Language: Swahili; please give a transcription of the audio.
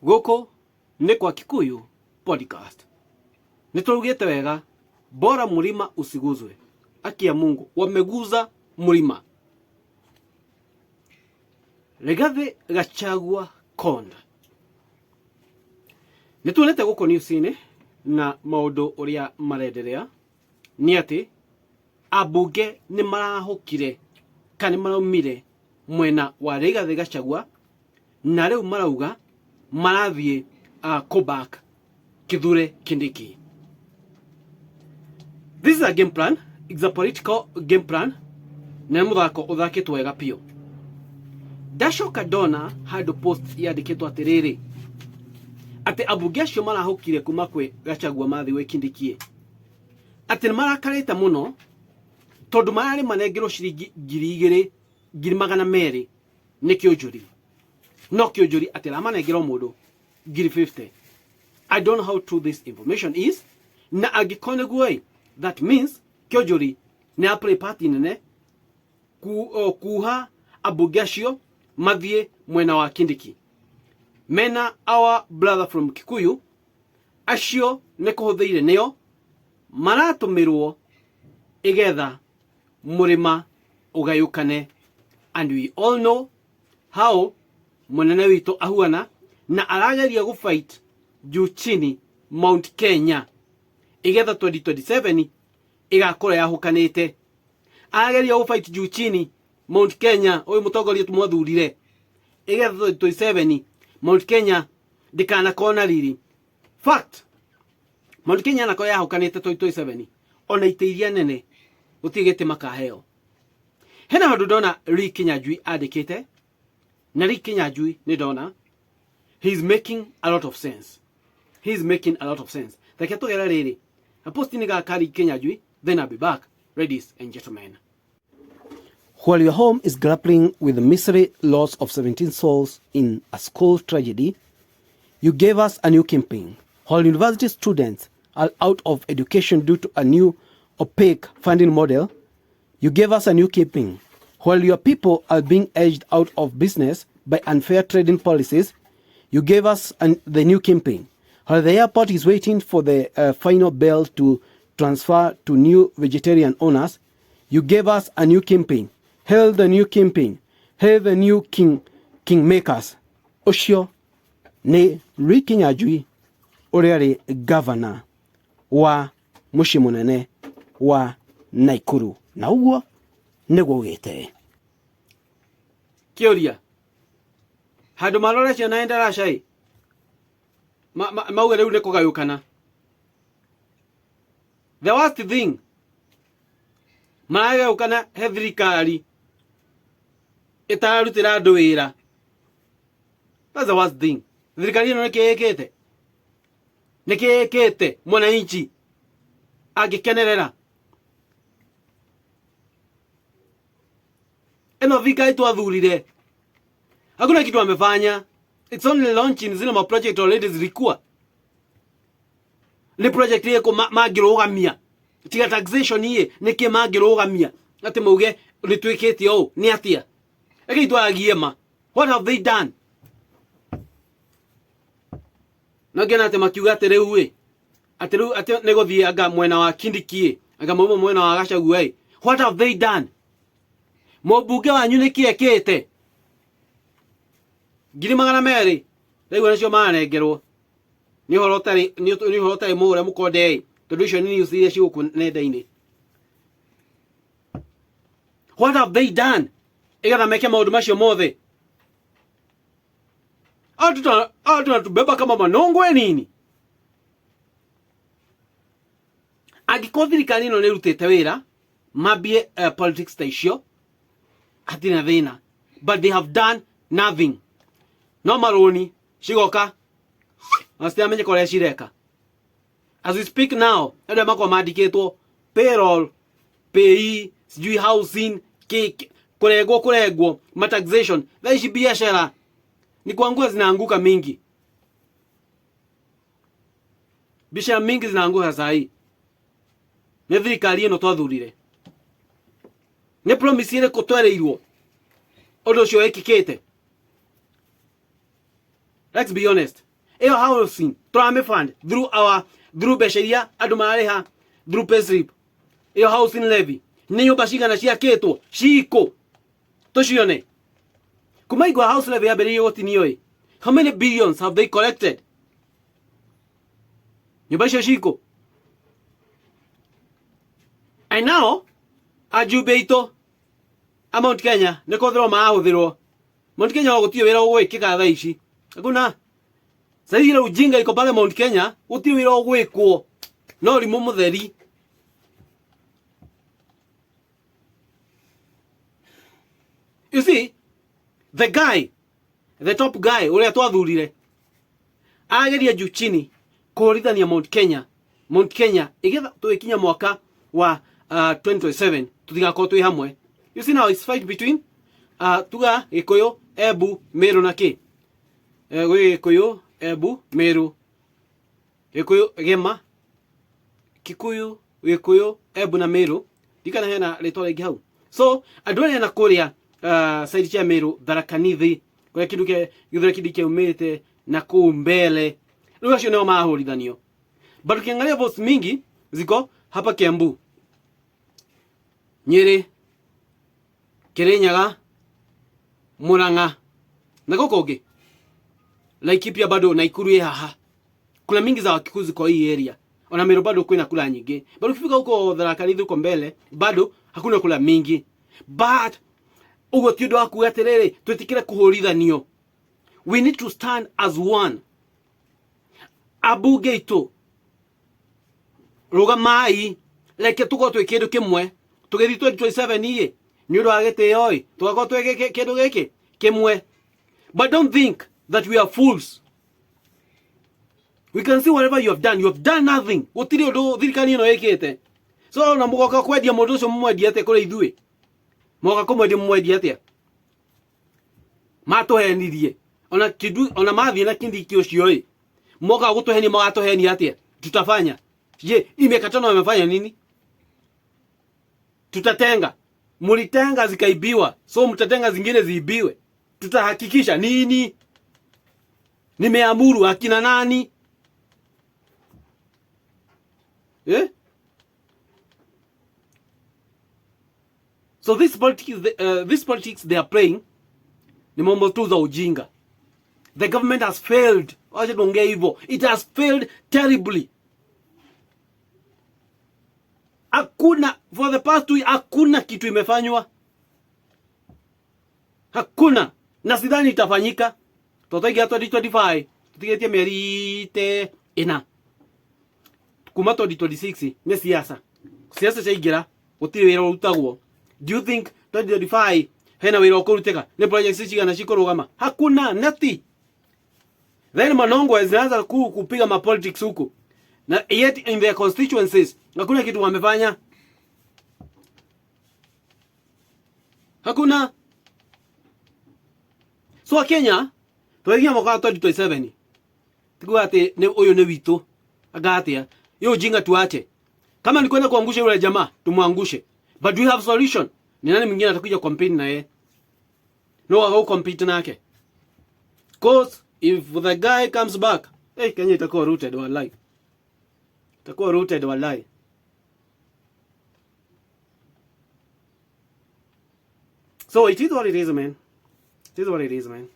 Goko nĩ kwa Kikuyu podcast. Nĩtũrugĩte wega, bora mlima usiguzwe. Haki ya Mungu, wameguza mlima. Rigathi Gachagua konda. Nĩtuonete gũkũ news-inĩ na maũndũ ũrĩa marenderea nĩ atĩ ambunge nĩ marahũkire kana nĩ maraumire mwena wa Rigathi Gachagua na rĩu marauga marathiĩ back Kithure Kindiki. This is a game plan. It's a political game plan. Na muthako uthakitwo wega pio. Ndacoka Dona had post yandikitwo atiriri ati ambunge acio marahukire kuma kwe Gachagua mathi we Kindiki. Ati marakarite muno tondu marari manengero ciringi 2,200 ni kionjuri. No kionjuri ati la manengero mundu 50. I don't know how true this information is. Na agikone guoi. That means kionjuri ni apre party nene kuha ambunge acio mathie mwena wa Kindiki. Mena our brother from Kikuyu acio ne kuhuthiire neo maratumirwo igetha murima ugayukane, and we all know how munene witu ahuana na arageria gu fight juu chini Mount Kenya igetha 2027 igakora yahukanite. Arageria gu fight juu chini Mount Kenya oyu mutongoria tumwathurire igetha 2027 Mount Kenya dikana kona riri. Fact, Mount Kenya nako yahukanite 2027 ona iteiria nene utigete makaheo. Hena handu ndona Rick Kinyanjui andikite na Rick Kinyanjui ni ndona he's making a lot of sense. He's making a lot of sense. Take tugera riri a posti ni ga Rick Kinyanjui, then I'll be back, ladies and gentlemen. While your home is grappling with the misery loss of 17 souls in a school tragedy, you gave us a new campaign. While university students are out of education due to a new opaque funding model, you gave us a new campaign. While your people are being edged out of business by unfair trading policies, you gave us the new campaign. While the airport is waiting for the final bell to transfer to new vegetarian owners, you gave us a new campaign. Hail the new campaign. Hail the new kingmakers. Ucio ni Rick Kinyanjui uria ri governor wa mucii munene wa Naikuru. Na uguo niguo gite. Kioria. Handu marore ciana endarasha i. Mauge riu ni kugayukana. The worst thing. Maragayukana he thirikari itararutira andu wira. That's the worst thing. Thirikari ino nikiikite. Nikiikite mwananchi agikenerera. Eno vika itu athurire. Hakuna kitu amefanya. It's only launching zile ma project already zilikuwa. Ni project yeko magirugamia. Tiga taxation iye niki magirugamia. Ati muge nitwikite o ni atia. Eke itu agiema. What have they done? Nagena ate makiuga ate riu we. Ate riu ate negothie aga mwena wa Kindiki. Aga momo mwena wa Gachagua. What have they done? Mobunge wanyu nikiekete 200,000 rĩu nacio maranengerwo ni horotari mure mukonde tondu icio ni news iria ciguku nenda-ini. What have they done? Igatha meke maundu macio mothe tubeba kama manongwe nini. Angĩkorwo thirikari ĩno nĩ ĩrutĩte wĩra mambie politics ta icio hatina thĩna, but they have done nothing. No maroni cigoka asitamenye kore cireka. As we speak now, ende makwa mandikitwo payroll, pay, sijui housing, kuregwo ma taxation. Thaici biashara ni kwangua zinaanguka mingi. Biashara mingi zinaanguka saa hii. Ni thirikari ino twathurire. Ni promise ile kutwereirwo. Odo cio ekikite. Let's be honest. Eo housing tũrame fund through besheria andũ mararĩha through payslip. Eo housing levy nĩ nyũmba cigana ciakĩtwo ciko tũcione. Kuma igwa house levy yambĩrĩirie gũtinio how many billions have they collected? Nyũmba icio ciko. And now ajumbe aitũ a Mount Kenya nĩ kũhũthĩrwo marahũthĩrwo. Mount Kenya gũtirĩ wĩra ũgwĩkĩka thaa ici. Hakuna. Sasa ile ujinga iko pale Mount Kenya gũtirĩ wĩra ũgwĩkwo. No rimũ mũtheri. You see, the top guy uria twathurire ageria juu chini kuhorithania Mount Kenya igetha tuikinya mwaka wa 2027 tutigakorwo twi hamwe. You see now it's fight between tuga Gikuyu, Embu, Meru na ki Gikuyu, Embu, Meru, Gikuyu, Gema, Kikuyu, Gikuyu, Embu na Meru dikana hena rĩtwa rĩngĩ hau. So andũ arĩa na kũrĩa side cia Meru, Tharaka Nithi kwa kindu ke githura kindi kiumite na kuu mbele rĩu acio nĩo marahũrithanio. But ukiangalia votes mingi ziko hapa Kiambu, Nyeri, Kirinyaga, Murang'a na gũkũ ũngĩ Laikipia bado Nakuru haha. Kuna mingi za Wakikuyu ziko hii area. Ona Meru bado kuna kula nyingi. Bado ukifika huko Tharaka Nithi uko mbele bado hakuna kula mingi. But ugo ti ũndũ wa kuga atĩrĩrĩ twĩtĩkĩre kũhũrithanio. We need to stand as one. Abunge aitũ rugamai reke tukorwo twĩ kĩndũ kĩmwe tũgĩthiĩ 2027 nĩ ũndũ wa gĩtĩo tugakorwo twĩ kĩndũ gĩkĩ kĩmwe. But don't think that we are fools. We can see whatever you have done nothing. Gũtirĩ ũndũ thirikari ĩno ĩkĩte. So na mũgoka kwendia mũndũ ũcio mũmwendia atĩa kũrĩ ithuĩ? Mũgoka kũmwendia mũmwendia atĩa? Matũhenirie. Ona mathiĩ na kindiki ũcio mũgoka gũtũhenia mũgatũhenia atĩa? Tutafanya. Je, hii miaka 5 wamefanya nini? Tutatenga. Mulitenga zikaibiwa. So mtatenga zingine ziibiwe. Tutahakikisha nini? Nimeamuru akina nani? So this politics they are playing ni mambo tu za ujinga. The government has failed. Wacha tuongee hivyo. It has failed terribly. Hakuna for the past 2 years hakuna kitu imefanywa. Hakuna. Na sidhani itafanyika. Tutaingia 2025. Tutigetie mieri ina. Kuma 2026 ni siasa. Siasa chaingira gutiri wira urutagwo. Do you think 2025 hena wira ukuruteka? Ni projects cigana cikurugama? Hakuna nati. Then manongo zinaanza kupiga ma politics huko. Na yet in their constituencies hakuna kitu wamefanya. Hakuna. So Kenya tuingia mwaka 2027. Tuko ati ne uyu ne wito. Agatia. Yo jinga tuache. Kama ni kwenda kuangusha yule jamaa, tumwangushe. But we have solution. Ni nani mwingine atakuja compete na yeye? No wako compete nake. Cause if the guy comes back, Kenya itakuwa rooted wallahi. Itakuwa rooted wallahi. So it is what it is, man. It is what it is, man.